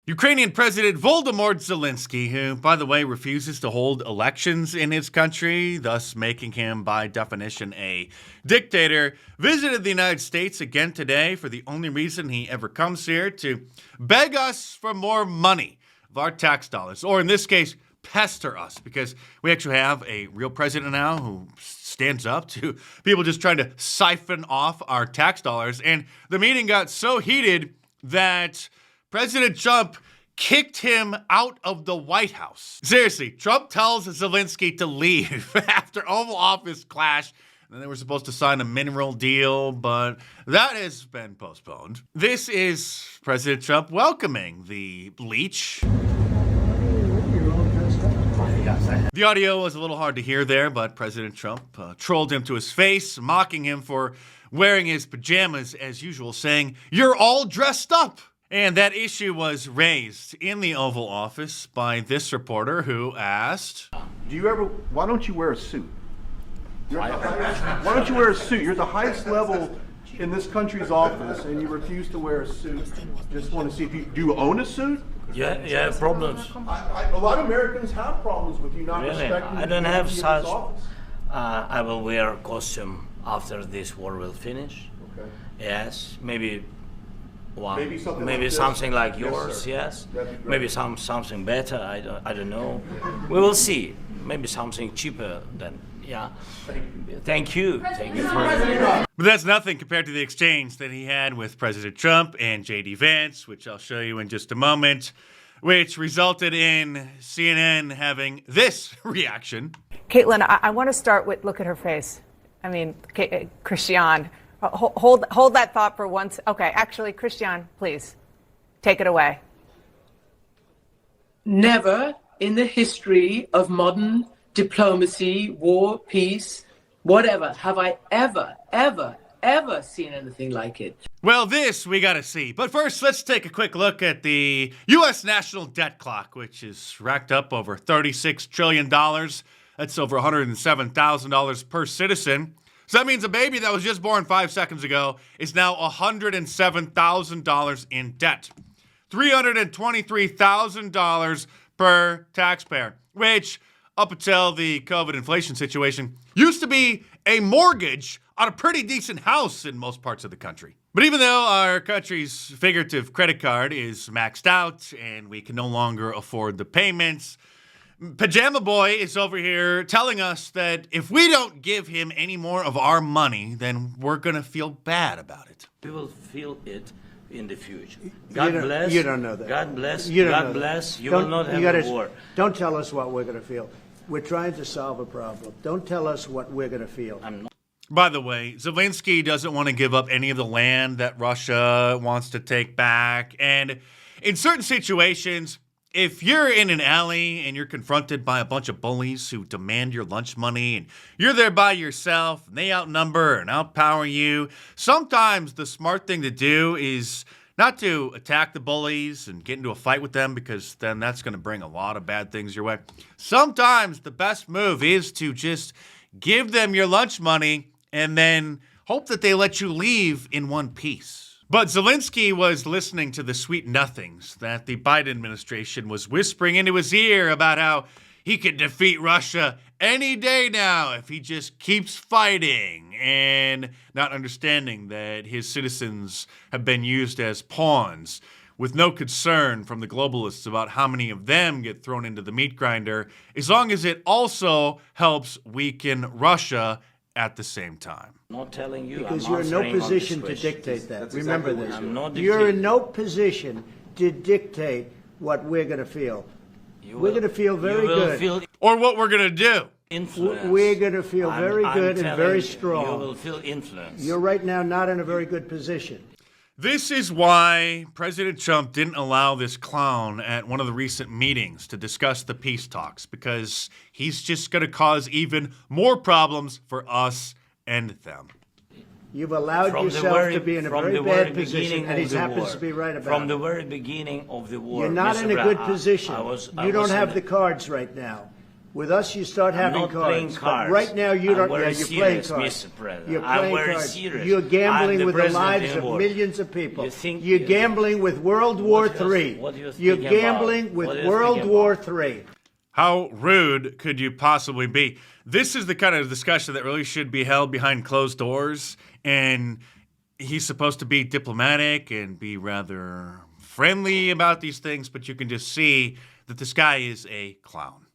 Ukrainian President Zelensky, who, by the way, refuses to hold elections in his country, thus making him, by definition, a dictator, visited the United States again today for the only reason he ever comes here: to beg us for more money of our tax dollars, or in this case, pester us, because we actually have a real president now who stands up to people just trying to siphon off our tax dollars. And the meeting got so heated that President Trump kicked him out of the White House. Seriously, Trump tells Zelensky to leave after Oval Office clash. And they were supposed to sign a mineral deal, but that has been postponed. This is President Trump welcoming the leech. The audio was a little hard to hear there, but President Trump trolled him to his face, mocking him for wearing his pajamas as usual, saying, "You're all dressed up." And that issue was raised in the Oval Office by this reporter who asked, why don't you wear a suit? Why don't you wear a suit? You're the highest level in this country's office and you refuse to wear a suit. Just want to see if do you own a suit? Yeah, problems. A lot of Americans have problems with you not respecting I don't have such. office. I will wear a costume after this war will finish. Okay. Yes, maybe one. Maybe something like Yes, yours. sir. Yes. That'd be great. Maybe something better. I don't know. We will see. Maybe something cheaper than. Yeah. Thank you. Thank you for. but that's nothing compared to the exchange that he had with President Trump and JD Vance, which I'll show you in just a moment, which resulted in CNN having this reaction. Caitlin, I want to start with, look at her face. I mean, Christian, hold that thought for once. Okay, actually, Christian, please, take it away. Never in the history of modern diplomacy, war, peace, whatever, have I ever seen anything like it. Well, this we gotta see. But first, let's take a quick look at the U.S. national debt clock, which is racked up over $36 trillion. That's over $107,000 per citizen. So that means a baby that was just born 5 seconds ago is now $107,000 in debt. $323,000 per taxpayer, which, up until the COVID inflation situation, used to be a mortgage on a pretty decent house in most parts of the country. But even though our country's figurative credit card is maxed out and we can no longer afford the payments, Pajama Boy is over here telling us that if we don't give him any more of our money, then we're gonna feel bad about it. We will feel it in the future. God bless. You don't know that. God bless. You don't God know bless. that. You will not have a war. Don't tell us what we're going to feel. We're trying to solve a problem. Don't tell us what we're going to feel. I'm not. By the way, Zelensky doesn't want to give up any of the land that Russia wants to take back. And in certain situations, if you're in an alley and you're confronted by a bunch of bullies who demand your lunch money and you're there by yourself and they outnumber and outpower you, sometimes the smart thing to do is not to attack the bullies and get into a fight with them, because then that's going to bring a lot of bad things your way. Sometimes the best move is to just give them your lunch money and then hope that they let you leave in one piece. But Zelensky was listening to the sweet nothings that the Biden administration was whispering into his ear about how he could defeat Russia any day now if he just keeps fighting, and not understanding that his citizens have been used as pawns, with no concern from the globalists about how many of them get thrown into the meat grinder, as long as it also helps weaken Russia at the same time. Not telling you. Because I'm you're in no answering on position this to question. dictate that. That's Remember exactly this. I'm not You're in dictating. no position to dictate what we're going to feel. You We're will- going to feel very you will good. Feel Or what we're going to do. influence. We're going to feel very good and very You strong. will feel influence. You're right now not in a very good position. This is why President Trump didn't allow this clown at one of the recent meetings to discuss the peace talks, because he's just going to cause even more problems for us and them. You've allowed From the yourself very- to be in a from very the bad very position, beginning and he of the happens war. to be right about From it. the very beginning of the war. You're not Mr. in a Brown, good position. I You don't was have in the cards right now. With us, you start having not playing cards. cards. But right now, you don't. Very You're playing serious, cards. Mr. President. You're I'm playing very cards. serious. You're gambling I'm with the president lives in of the world. millions of people. You think- You're gambling with World War III. What are you You're speaking about? gambling with What are you World speaking War about? III. How rude could you possibly be? This is the kind of discussion that really should be held behind closed doors, and he's supposed to be diplomatic and be rather friendly about these things, but you can just see that this guy is a clown.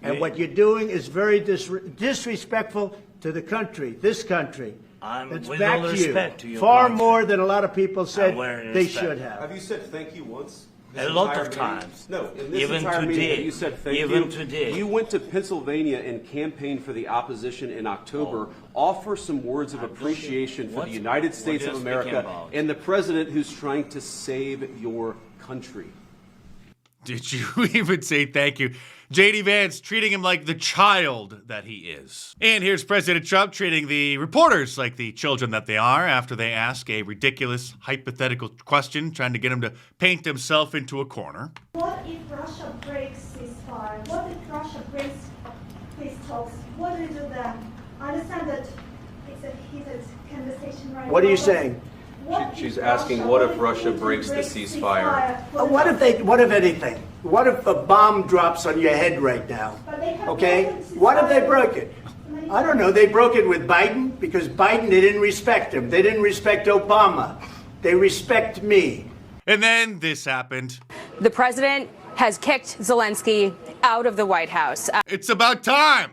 And what you're doing is very disrespectful to the country, this country. It's with back all to you. respect to your Far country. more than a lot of people said very they respect. should have. Have you said thank you once? A lot of times. No, in this Even entire meeting, today. have you said thank Even you. today. You went to Pennsylvania and campaigned for the opposition in October. Offer some words of appreciation for the United States what of are you speaking America about? and the president who's trying to save your country. Did you even say thank you? JD Vance treating him like the child that he is. And here's President Trump treating the reporters like the children that they are after they ask a ridiculous hypothetical question, trying to get him to paint himself into a corner. What if Russia breaks ceasefire? What if Russia breaks peace talks? What do we do then? I understand that it's a heated conversation right now. What are you but saying? what She's if asking, Russia- what if Putin Russia breaks the breaks ceasefire? What if anything? What if a bomb drops on your head right now? But they have Okay? broken What if they ceasefire. broke it? I don't know. They broke it with Biden because Biden, they didn't respect him. They didn't respect Obama. They respect me. And then this happened. The president has kicked Zelensky out of the White House. It's about time.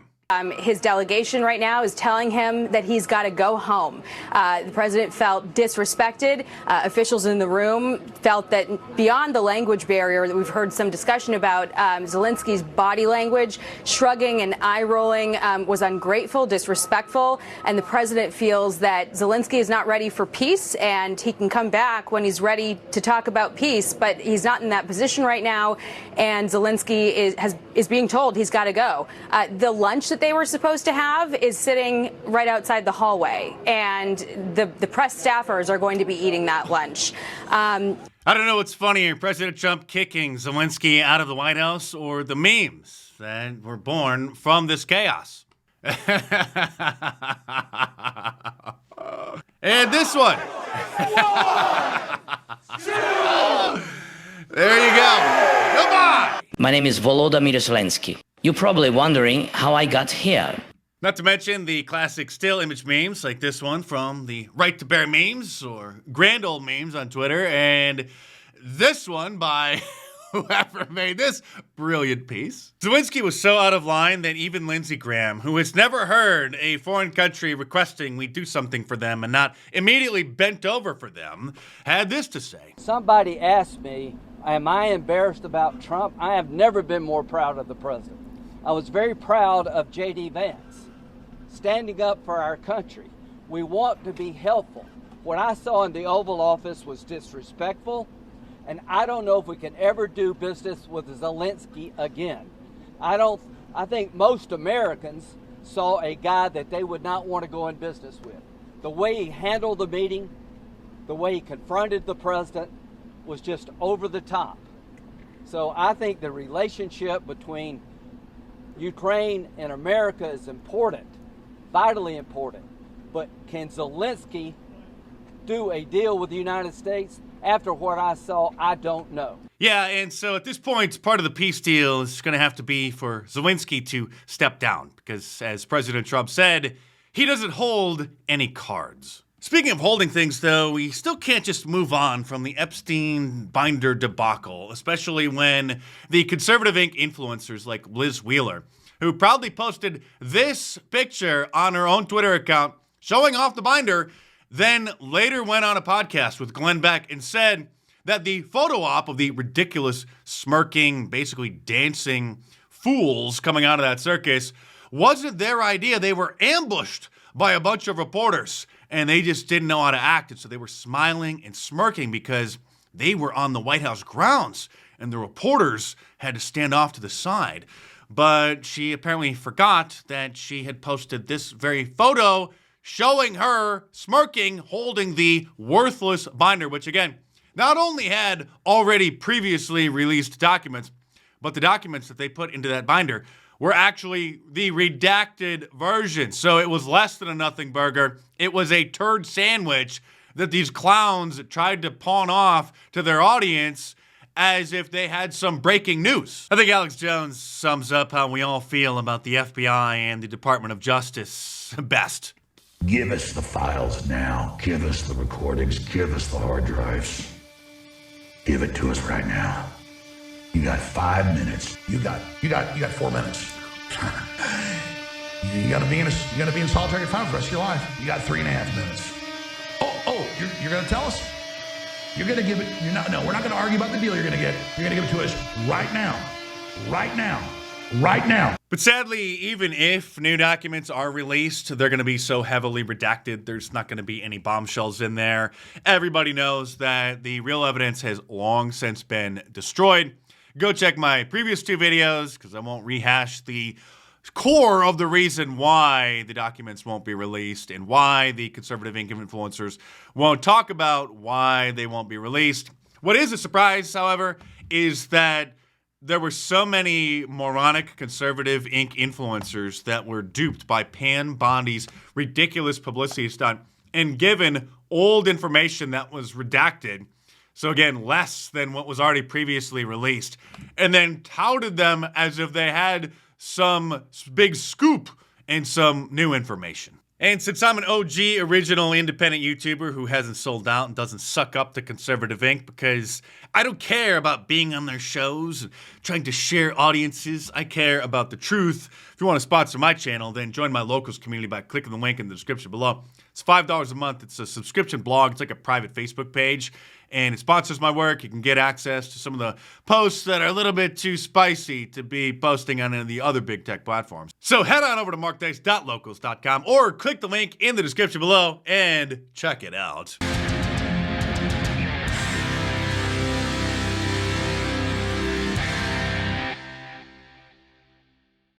His delegation right now is telling him that he's got to go home. The president felt disrespected. Officials in the room felt that beyond the language barrier that we've heard some discussion about, Zelensky's body language, shrugging and eye rolling, was ungrateful, disrespectful. And the president feels that Zelensky is not ready for peace and he can come back when he's ready to talk about peace. But he's not in that position right now. And Zelensky is being told he's got to go. The lunch that they were supposed to have is sitting right outside the hallway, and the press staffers are going to be eating that lunch. I don't know what's funnier, President Trump kicking Zelensky out of the White House or the memes that were born from this chaos. And this one. There you go. Goodbye. My name is Volodymyr Zelensky. You're probably wondering how I got here. Not to mention the classic still image memes like this one from the Right to Bear memes or Grand Old memes on Twitter, and this one by whoever made this brilliant piece. Zelensky was so out of line that even Lindsey Graham, who has never heard a foreign country requesting we do something for them and not immediately bent over for them, had this to say. Somebody asked me, am I embarrassed about Trump? I have never been more proud of the president. I was very proud of JD Vance, standing up for our country. We want to be helpful. What I saw in the Oval Office was disrespectful, and I don't know if we can ever do business with Zelensky again. I think most Americans saw a guy that they would not want to go in business with. The way he handled the meeting, the way he confronted the president was just over the top. So I think the relationship between Ukraine and America is important, vitally important. But can Zelensky do a deal with the United States? After what I saw, I don't know. Yeah, and so at this point, part of the peace deal is going to have to be for Zelensky to step down because, as President Trump said, he doesn't hold any cards. Speaking of holding things, though, we still can't just move on from the Epstein binder debacle, especially when the conservative Inc. influencers like Liz Wheeler, who proudly posted this picture on her own Twitter account showing off the binder, then later went on a podcast with Glenn Beck and said that the photo op of the ridiculous, smirking, basically dancing fools coming out of that circus wasn't their idea. They were ambushed by a bunch of reporters, and they just didn't know how to act. And so they were smiling and smirking because they were on the White House grounds, and the reporters had to stand off to the side. But she apparently forgot that she had posted this very photo showing her smirking, holding the worthless binder, which again, not only had already previously released documents, but the documents that they put into that binder were actually the redacted version. So it was less than a nothing burger. It was a turd sandwich that these clowns tried to pawn off to their audience as if they had some breaking news. I think Alex Jones sums up how we all feel about the FBI and the Department of Justice best. Give us the files now. Give us the recordings. Give us the hard drives. Give it to us right now. You got 5 minutes. You got 4 minutes. you gotta be in solitary confinement for the rest of your life. You got 3.5 minutes. You're gonna tell us? You're gonna give it. No, we're not gonna argue about the deal you're gonna get. You're gonna give it to us right now. Right now. Right now. But sadly, even if new documents are released, they're going to be so heavily redacted, there's not going to be any bombshells in there. Everybody knows that the real evidence has long since been destroyed. Go check my previous 2 videos, because I won't rehash the core of the reason why the documents won't be released and why the conservative influencers won't talk about why they won't be released. What is a surprise, however, is that there were so many moronic conservative influencers that were duped by Pam Bondi's ridiculous publicity stunt and given old information that was redacted. So again, less than what was already previously released, and then touted them as if they had some big scoop and some new information. And since I'm an OG original independent YouTuber who hasn't sold out and doesn't suck up to conservative ink because I don't care about being on their shows and trying to share audiences, I care about the truth. If you want to sponsor my channel, then join my locals community by clicking the link in the description below. It's $5 a month. It's a subscription blog. It's like a private Facebook page, and it sponsors my work. You can get access to some of the posts that are a little bit too spicy to be posting on any of the other big tech platforms. So head on over to markdice.locals.com or click the link in the description below and check it out.